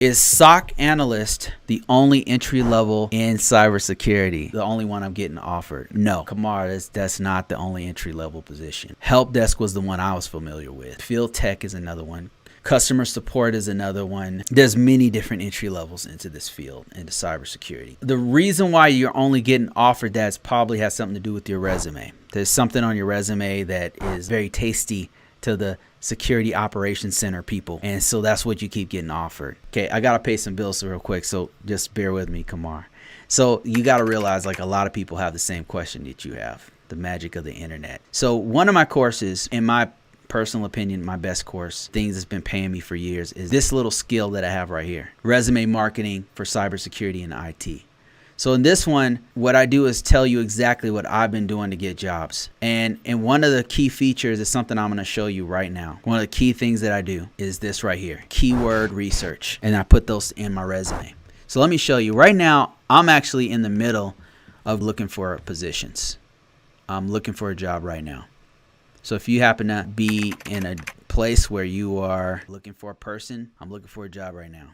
Is SOC analyst the only entry level in cybersecurity? The only one I'm getting offered? No, Kamar, that's not the only entry level position. Help desk was the one I was familiar with. Field tech is another one. Customer support is another one. There's many different entry levels into this field, into cybersecurity. The reason why you're only getting offered that probably has something to do with your resume. There's something on your resume that is very tasty to the security operations center people, and so that's what you keep getting offered. Okay, I gotta pay some bills real quick, so just bear with me, Kamar. So you gotta realize, like, a lot of people have the same question that you have, the magic of the internet. So one of my courses, in my personal opinion, my best course, things that's been paying me for years, is this little skill that I have right here: resume marketing for cybersecurity and IT. So in this one, what I do is tell you exactly what I've been doing to get jobs. And one of the key features is something I'm going to show you right now. One of the key things that I do is this right here: keyword research. And I put those in my resume. So let me show you. Right now, I'm actually in the middle of looking for positions. I'm looking for a job right now. So if you happen to be in a place where you are looking for a person, I'm looking for a job right now.